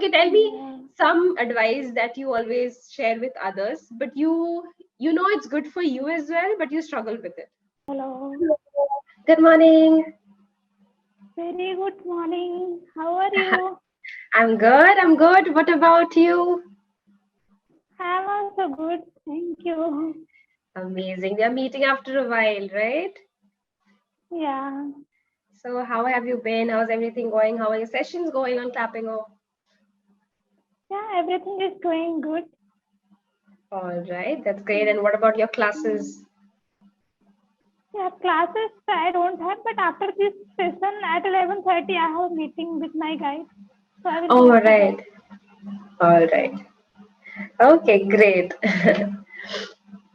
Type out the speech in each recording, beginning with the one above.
Okay, tell me Yeah. some advice that you always share with others, but you know it's good for you as well, but you struggle with it. Hello. Good morning. Very good morning. How are you? I'm good. I'm good. What about you? I'm also good. Thank you. Amazing. We are meeting after a while, right? Yeah. So, how have you been? How's everything going? How are your sessions going on Clapingo? Yeah, everything is going good. All right, that's great. And what about your Mm. classes? Yeah, classes I don't have, but after this session at 11:30, I have a meeting with my guide. So I will All go for that. right. All right. Okay, great.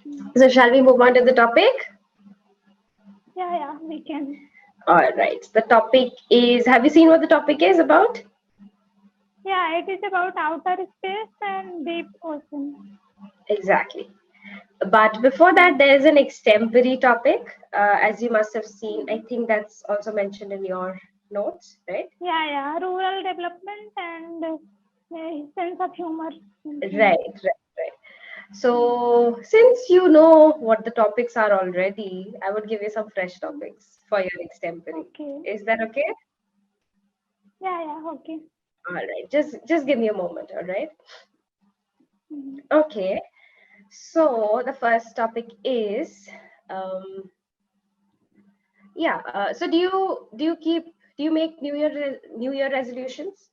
Mm. So, shall we move on to the topic? Yeah, we can. All right. The topic is, have you seen what the topic is about? Yeah, it is about outer space and deep ocean. Exactly. But before that, Mm. there is an extempore topic, as you must have seen. I think that's also mentioned in your notes, right? Yeah, rural development and sense of humor, Right, something. right. Mm. So, since you know what the topics are already, I would give you some fresh topics for your extempore. Okay. Is that okay? Okay. All right. Just give me a moment, all right? Mm. Okay. So, the first topic is um yeah, so do you make New Year resolutions?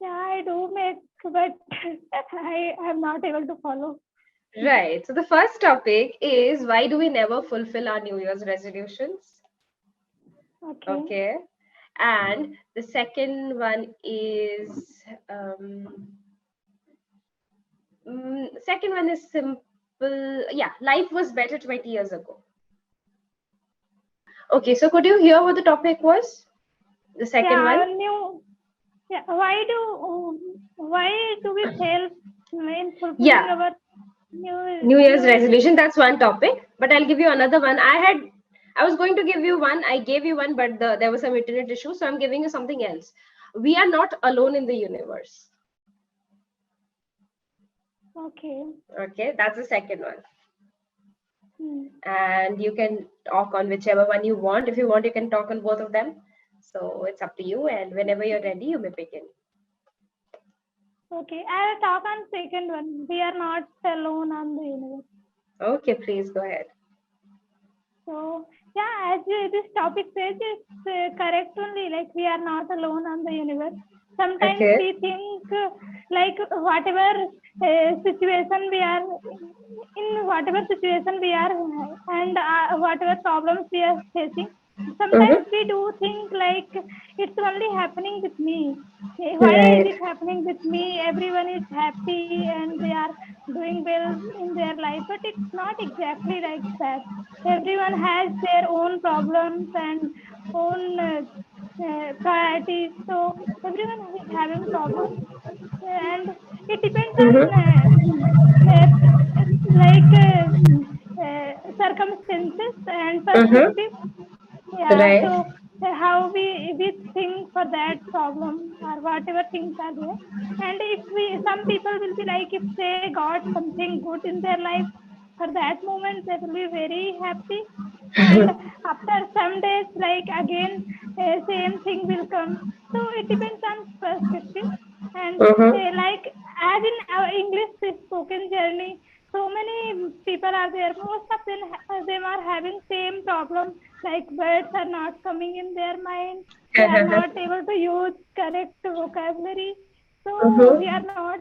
Yeah, I do make, but I am not able to follow. Right. So the first topic is, why do we never fulfill our New Year's resolutions? Okay. Okay. And the second one is second one is simple. Yeah, life was better 20 years ago. Okay, so could you hear what the topic was? The second Yeah, one? new. Yeah, why do we fail in fulfilling Yeah, our new New Year's Year? resolution. That's one topic. But I'll give you another one. I was going to give you one. I gave you one, but there was some internet issue, so I'm giving you something else. We are not alone in the universe. Okay. Okay, that's the second one. Hmm. And you can talk on whichever one you want. If you want, you can talk on both of them. So it's up to you. And whenever you're ready, you may begin. Okay, I will talk on second one. We are not alone on the universe. Okay, please go ahead. So yeah, this topic says, it's correct only. Like we are not alone on the universe. Sometimes Okay. we think like whatever situation we are in whatever situation we are and whatever problems we are facing. Sometimes Mm-hmm. we do think like it's only happening with me. Why is Right. it happening with me? Everyone is happy and they are doing well in their life, but it's not exactly like that. Everyone has their own problems and own priorities. So everyone is having problems, and it depends on Mm-hmm. uh, circumstances and Mm-hmm. perspective. Yeah, Right. so how we think for that problem or whatever things are there. And if we some people will be like, if they got something good in their life, for that moment they will be very happy. And after some days, like again, same thing will come. So it depends on perspective. And Mm-hmm. like as in our English spoken journey, so many people are there. Most of them are having same problem. Like words are not coming in their mind. They are not able to use correct vocabulary. So we are Mm-hmm. not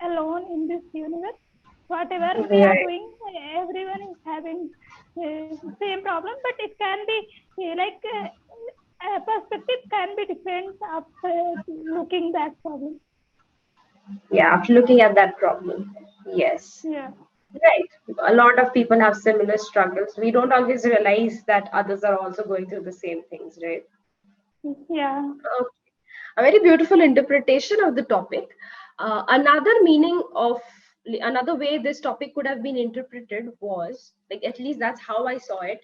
alone in this universe. Whatever we are Right. doing, everyone is having same problem, but it can be perspective can be different after looking that problem. Yeah, after looking at that problem. Yes. Yeah. Right. A lot of people have similar struggles. We don't always realize that others are also going through the same things, right? Yeah. Okay. A very beautiful interpretation of the topic. Another meaning of another way this topic could have been interpreted was, like, at least that's how I saw it.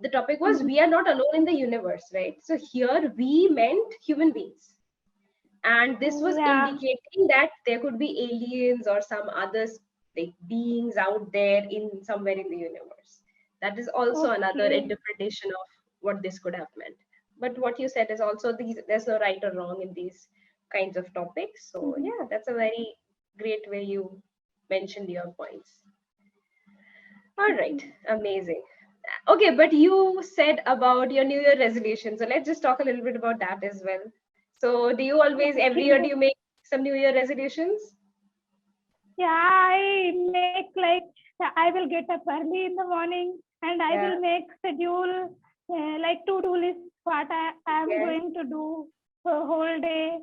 The topic was, Mhm. we are not alone in the universe, right? So here we meant human beings. and this was Yeah. indicating that there could be aliens or some others, like beings out there in somewhere in the universe. That is also another Okay. interpretation of what this could have meant. But what you said is also, these there's no right or wrong in these kinds of topics. So Mhm. yeah, that's a very great way you mentioned your points. All right, amazing. Okay, but you said about your New Year resolution. So let's just talk a little bit about that as well. So do you always, every year, do Okay. you make some New Year resolutions? Yeah, I make like I will get up early in the morning and I Yeah. will make schedule like to-do list what I am Okay. going to do for whole day.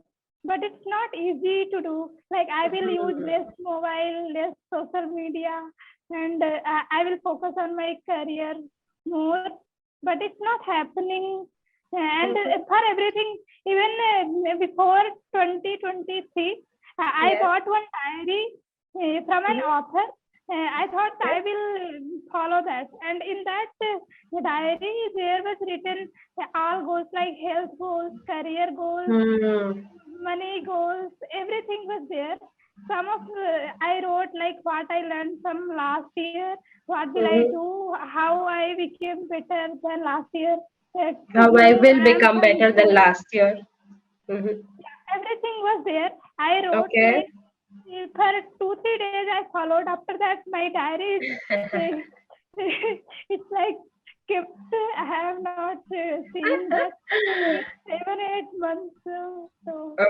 But it's not easy to do. Like I will use Mhm. less mobile, less social media, and I will focus on my career more. But it's not happening. And Mhm. for everything, even before 2023, I Yeah. bought one diary from an Mhm. author. I thought Okay. I will follow that. And in that diary, there was written all goals like health goals, career goals, Hmm. money goals, everything was there. Some of I wrote like what I learned from last year, what will I Mhm. do, how I became better than last year. How I Today will I am become better than thankful. last year. Mhm. Everything was there. I wrote Okay. like for 2 3 days I followed. After that, my diary is it's like kept. I have not seen that like 7 8 months.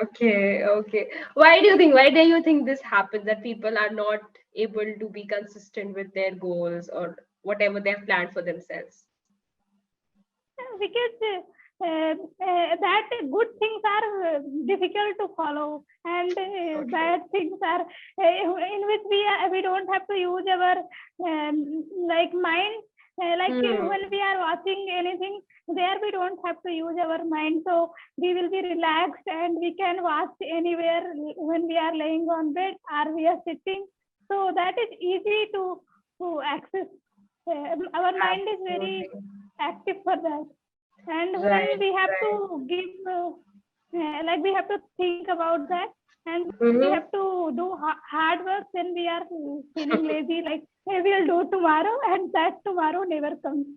Okay, okay. Why do you think? Why do you think this happens, that people are not able to be consistent with their goals or whatever they've planned for themselves? Because that good things are difficult to follow, and Okay. bad things are in which we don't have to use our like mind. Like Hmm. when we are watching anything, there we don't have to use our mind, so we will be relaxed and we can watch anywhere when we are laying on bed or we are sitting. So that is easy to access. Our mind is very Absolutely. active for that. And when Right, we have right. to give like we have to think about that, and we have Mm-hmm. to do hard work, then we are feeling lazy like hey, we'll do tomorrow, and that tomorrow never comes.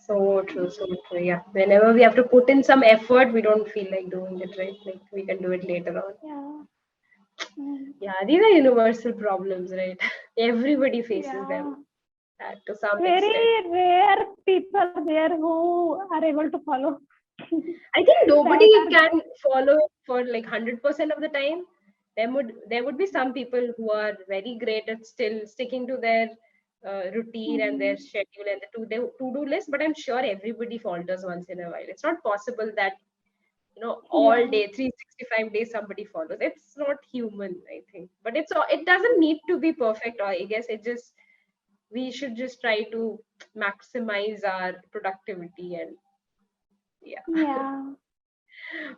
So true, so true. Yeah. Whenever we have to put in some effort, we don't feel like doing it, right? Like we can do it later on. Yeah. Mm. Yeah, these are universal problems, right? Everybody faces them Yeah, to some extent. very rare people are there who are able to follow. I think That nobody are can follow it for like 100% of the time. There would be some people who are very great at still sticking to their routine and their mm, schedule and the to-do list, but I'm sure everybody falters once in a while. It's not possible that all yeah. day 365 days somebody follows. It's not human, I think. But it doesn't need to be perfect, or I guess it just we should just try to maximize our productivity and yeah. Yeah.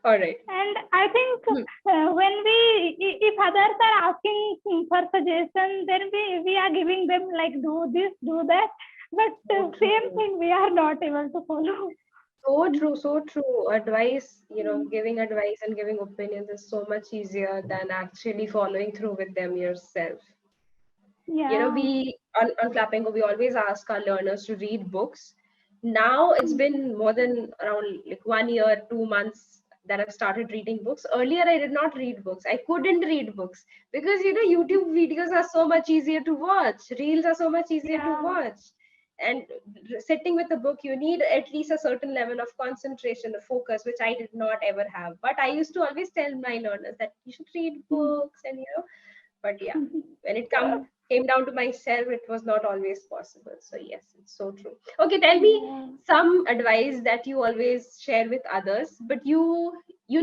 All right. And I think Hmm. when if others are asking for suggestion, then we are giving them like do this, do that. But So same true. thing we are not able to follow. So true, so true. Advice, Mm. giving advice and giving opinions is so much easier than actually following through with them yourself. Yeah. We on Clapingo, we always ask our learners to read books. Now it's been more than around like 1 year, 2 months that I've started reading books. Earlier, I did not read books. I couldn't read books because YouTube videos are so much easier to watch. Reels are so much easier to Yeah. watch. And sitting with a book, you need at least a certain level of concentration, of focus, which I did not ever have. But I used to always tell my learners that you should read books, and but yeah, when it came down to myself, it was not always possible. So yes, it's so true. Okay, tell me Yeah. some advice that you always share with others, but you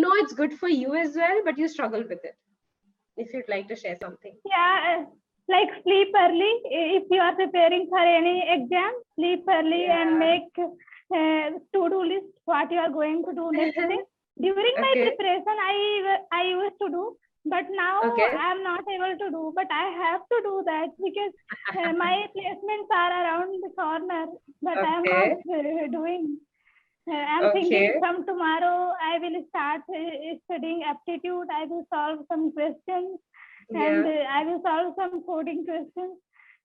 know it's good for you as well, but you struggle with it. If you'd like to share something. Yeah. Like sleep early. If you are preparing for any exam, sleep early and Yeah. make to-do list what you are going to do next day. During my Okay. preparation, I used to do, but now Okay. I am not able to do. But I have to do that because my placements are around the corner, but I am not Okay. doing. I'm thinking Okay. from tomorrow I will start studying aptitude. I will solve some questions and Yeah. I will solve some coding questions,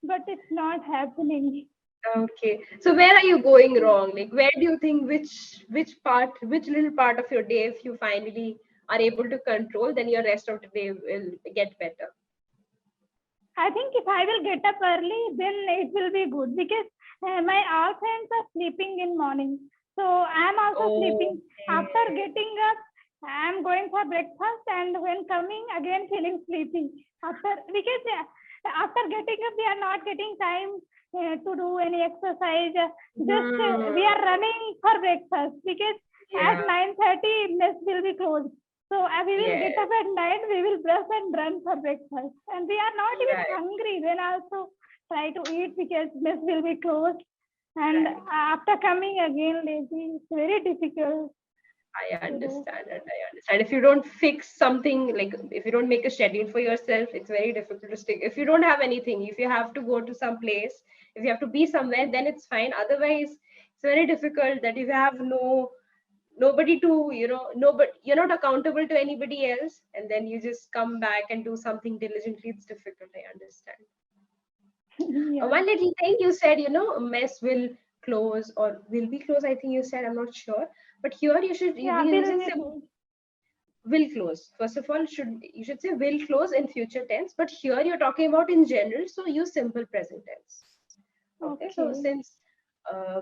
but it's not happening. Okay. So where are you going wrong? Like where do you think which little part of your day, if you finally are able to control, then your rest of the day will get better. I think if I will get up early, then it will be good because my all friends are sleeping in morning. So I'm also sleeping. After Okay. getting up, I'm going for breakfast and when coming again feeling sleepy. Because after getting up, we are not getting time to do any exercise. Just we Hmm. are running for breakfast because at Yeah. 9:30 mess will be closed. So we will Yeah. get up at night, we will brush and run for breakfast. And we are not even Right. hungry. Then also try to eat because mess will be closed. And Right. after coming again lazy, it's very difficult I to do. understand it. I understand. If you don't fix something, like if you don't make a schedule for yourself, it's very difficult to stick. If you don't have anything, if you have to go to some place, if you have to be somewhere, then it's fine. Otherwise, it's very difficult that if you have nobody to, nobody, you're not accountable to anybody else, and then you just come back and do something diligently. It's difficult. I understand. Yeah. One little thing you said, mess will close or will be closed. I think you said, I'm not sure, but here you Yeah, you will should be say good. will close. First of all, you should say will close in future tense, but here you're talking about in general, so use simple present tense. Okay, so Okay. since uh,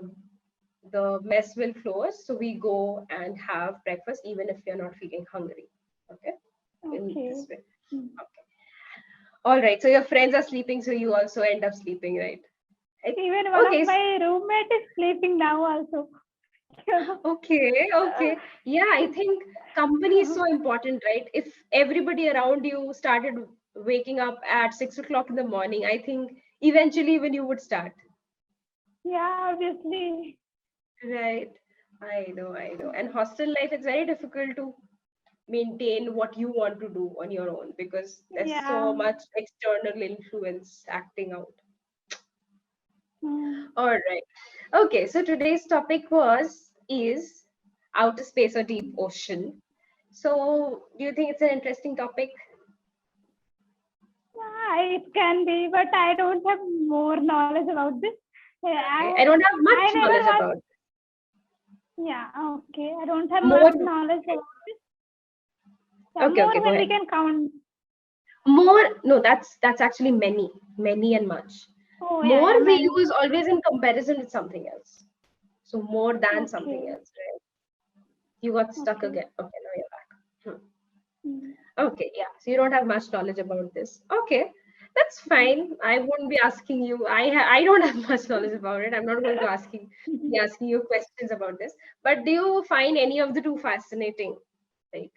the mess will close, so we go and have breakfast even if you're not feeling hungry. Okay, in Okay. this way. Hmm. Okay, all right. So your friends are sleeping, so you also end up sleeping, right? I- Even one of Okay, my roommate is sleeping now also. okay, okay. Yeah, I think company is so important, right? If everybody around you started waking up at 6 o'clock in the morning, I think eventually even you would start. Yeah, obviously. Right. I know, I know. And hostel life, it's very difficult to maintain what you want to do on your own because there's so Yeah. much external influence acting out. Hmm. All right. Okay, so today's topic is outer space or deep ocean. So, do you think it's an interesting topic? Yeah, it can be, but I don't have more knowledge about this. Okay, I don't have much I never knowledge was. about Yeah, okay. I don't have much more. knowledge about this. Yeah, Okay, okay, more go when we ahead. can count. More, no, that's actually many, many and much. Oh, yeah, More yeah, we many. use always in comparison with something else. So more than something Okay, else, right? You got stuck okay. again. Okay, now you're back. Mm. Okay, yeah. So you don't have much knowledge about this. Okay, that's fine. I won't be asking you. I don't have much knowledge about it. I'm not going to be asking you questions about this. But do you find any of the two fascinating, like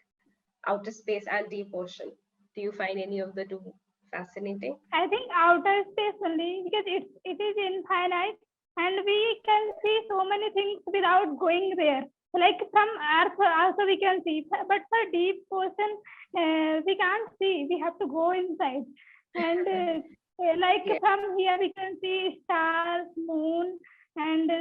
outer space and deep ocean? Do you find any of the two fascinating? I think outer space only because it is infinite and we can see so many things without going there. Like from Earth also we can see, but for deep ocean we can't see. We have to go inside, and like Yeah. from here we can see stars, moon, and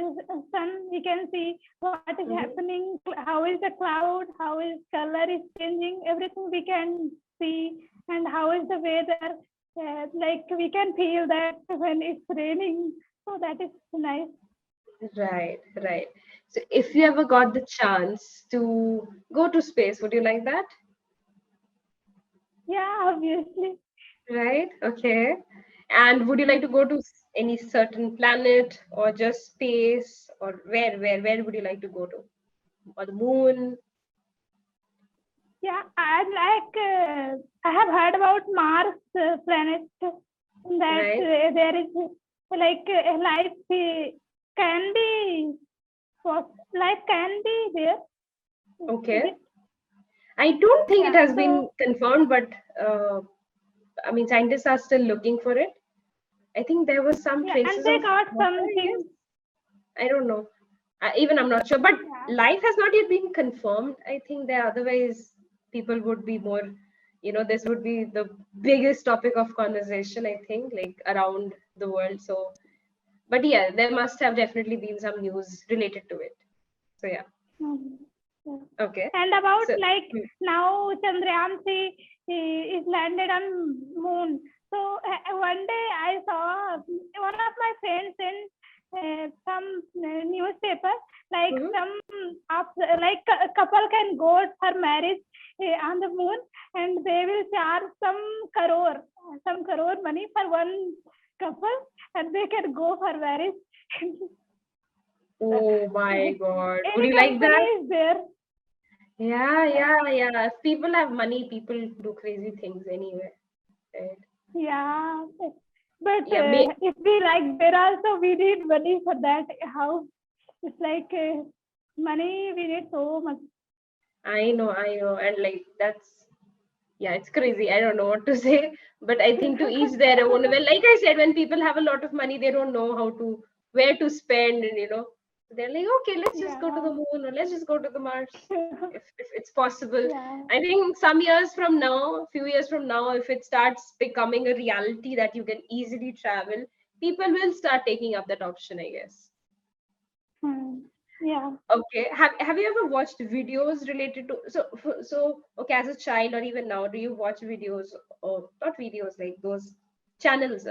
sun. We can see what is Mhm. happening, how is the cloud, how is color is changing. Everything we can see, and how is the weather. Like we can feel that when it's raining. So that is nice. Right, right. So if you ever got the chance to go to space, would you like that? Yeah, obviously. Right? Okay. And would you like to go to any certain planet or just space or where would you like to go to? Or the moon, Yeah, I have heard about Mars planet that right? there is like life can be life can be there. Is Okay. it? I don't think it Yeah. has been So confirmed, but I mean, scientists are still looking for it. I think there was some yeah, and traces they of got water, I guess. something. I don't know. Even I'm not sure, but Yeah. life has not yet been confirmed. I think that otherwise people would be more, this would be the biggest topic of conversation, I think, like around the world. So, but yeah, there must have definitely been some news related to it. So yeah. Mhm. Yeah. Okay. And about So like now Chandrayaan 3 is landed on moon. So one day I saw one of my friends in some newspaper, like mhm. some like a couple can go for marriage on the moon, and they will charge some crore money for one couple, and they can go for marriage. Oh my Like God. Would any you like company that? is there. Yeah, yeah, yeah. If people have money, people do crazy things anyway. Right? Yeah, but Yeah, if we like there also we need money for that. How it's like money we need so much. I know. And like that's yeah, it's crazy. I don't know what to say, but I think to each their own. Well, like I said, when people have a lot of money, they don't know how to where to spend, and they're like, okay, let's just go to the Yeah, moon or let's just go to the Mars if it's possible. yeah. I think some years from now, few years from now, if it starts becoming a reality that you can easily travel, people will start taking up that option, I guess. Hmm. Yeah. Okay. Have you ever watched videos related to okay, as a child or even now, do you watch videos or not videos like those channels,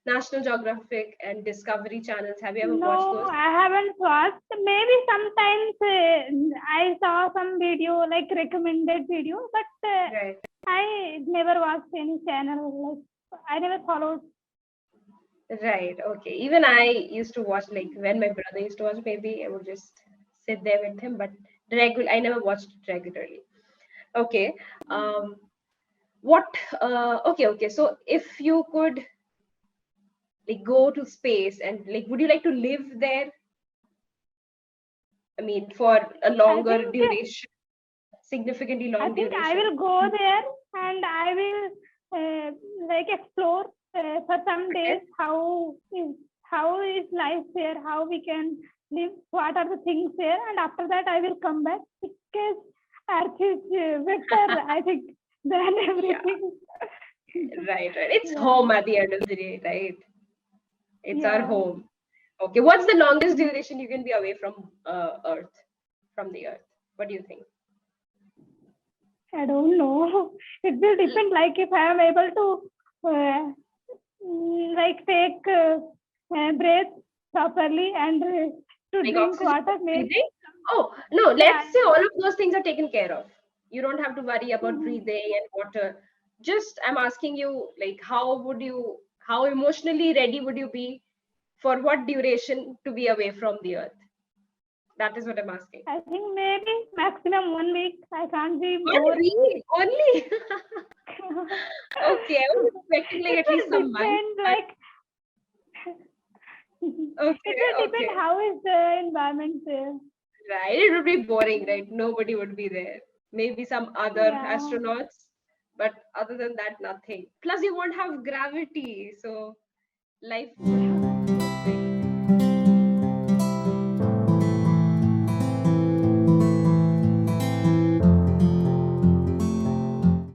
National Geographic and Discovery channels? Have you ever watched No, those? I haven't watched. Maybe sometimes I saw some video like recommended video, but Right. I never watched any channel. Like I never followed. Right. Okay. Even I used to watch like when my brother used to watch, maybe I would just sit there with him, but I never watched it regularly. Okay. Um, what okay, so if you could like go to space and like would you like to live there? I mean, for a I longer think duration, significantly I long think I duration. will go there and I will like explore for some Okay. days how is life there, how we can live, what are the things there, and after that I will come back because Earth is better, I think, than Yeah, everything. right. It's Yeah, home at the end of the day, right? It's our yeah. home. Okay, what's the longest duration you can be away from Earth, from the Earth? What do you think? I don't know. It will depend. Like if I am able to like take breath properly and to Like drink oxygen water, maybe. breathing? Oh, no, Yeah. let's say all of those things are taken care of. You don't have to worry about Mhm. breathing and water. Just, I'm asking you, like, how emotionally ready would you be for what duration to be away from the Earth? That is what I'm asking. I think maybe maximum 1 week. I can't be 1 more. week only. It Okay, I was expecting like at least will some months, depend. but Like it okay, will depend okay. how is the environment there. Right. It would be boring, right? Nobody would be there. Maybe some other Yeah. astronauts, but other than that, nothing. Plus, you won't have gravity, so life would.